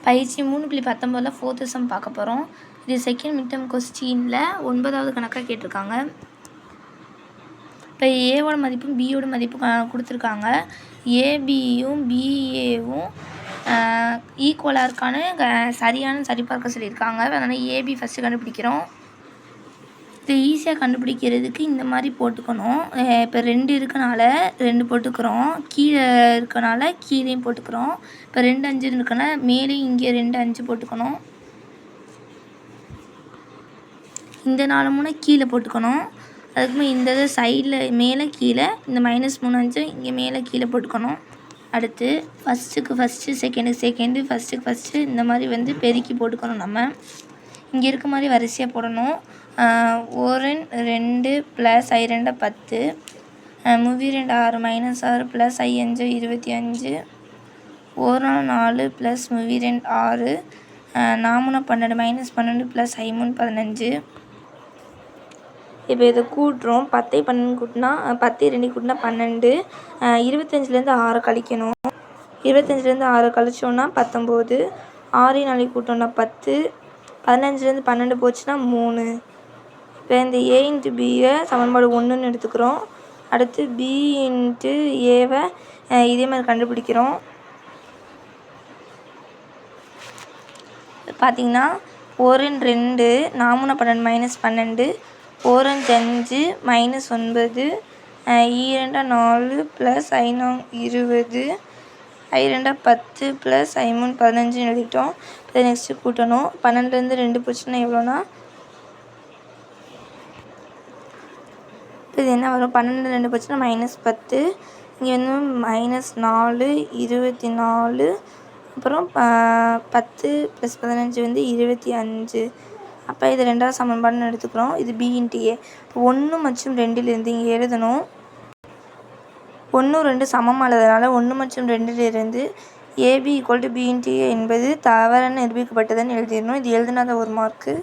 பயிற்சி 3.19 4th some பார்க்க போகிறோம். இது செகண்ட் மிட் டேர்ம் கொஸ்டினில் 9வது கணக்காக கேட்டிருக்காங்க. இப்போ ஏவோட மதிப்பும் பியோட மதிப்பும் கொடுத்துருக்காங்க. ஏபியும் பிஏவும் ஈக்குவலாக இருக்கான்னு சரியான சரிபார்க்க சொல்லியிருக்காங்க. அதனால் ஏபி ஃபஸ்ட்டு கண்டுபிடிக்கிறோம். இது ஈஸியாக கண்டுபிடிக்கிறதுக்கு இந்த மாதிரி போட்டுக்கணும். இப்போ 2 இருக்கனால 2 போட்டுக்கிறோம், கீழே இருக்கனால கீழேயும் போட்டுக்கிறோம். இப்போ 2 5 இருக்குன்னா மேலேயும் இங்கே 2 5 போட்டுக்கணும். இந்த 4 3 கீழே போட்டுக்கணும். அதுக்குமே இந்த இது சைடில் மேலே கீழே இந்த -3 5 இங்கே மேலே கீழே போட்டுக்கணும். அடுத்து ஃபஸ்ட்டுக்கு ஃபஸ்ட்டு, செகண்டுக்கு செகண்டு, ஃபஸ்ட்டுக்கு ஃபஸ்ட்டு இந்த மாதிரி வந்து பெருக்கி போட்டுக்கணும். நம்ம இங்கே இருக்க மாதிரி வரிசையாக போடணும். 1 2 + I 2 10, 3 2 6 -6 + I 5 25, 1 4 + 3 2 6, 4 12 -12 + I 3 15. இப்போ இதை கூட்டுறோம். 10 12 கூட்டினா 10 2 கூட்டினா 12. 25லேருந்து 6 கழிக்கணும். 25லேருந்து 6 கழிச்சோன்னா 19. 6 4 கூட்டோன்னா 10. 15லேருந்து 12 போச்சுன்னா 3. இப்போ இந்த A × Bயை சமன்பாடு 1ன்னு எடுத்துக்கிறோம். அடுத்து B × Aவை இதே மாதிரி கண்டுபிடிக்கிறோம். பார்த்திங்கன்னா 1 2 4 12 -12, 1 5 -9, I 2 4 + I 20, I 2 10 + I 3 15 எழுதிட்டோம். இப்போ நெக்ஸ்ட்டு கூட்டணும். 12லேருந்து 2 போச்சுன்னா எவ்வளோனா, இது என்ன வரும்? 12 2 போச்சுன்னா -10. இங்கே வந்து -4 24, அப்புறம் 10 + 15 வந்து 25. அப்போ இது 2வது சமன்பாடுன்னு எடுத்துக்கிறோம். இது B × A. இப்போ 1 மற்றும் 2லேருந்து இங்கே எழுதணும். 1 2 சமமானதுனால 1 மற்றும் 2லேருந்து AB = B × A என்பது தவறுன்னு நிரூபிக்கப்பட்டதுன்னு எழுதிடணும். இது எழுதுனாத ஒரு மார்க்கு.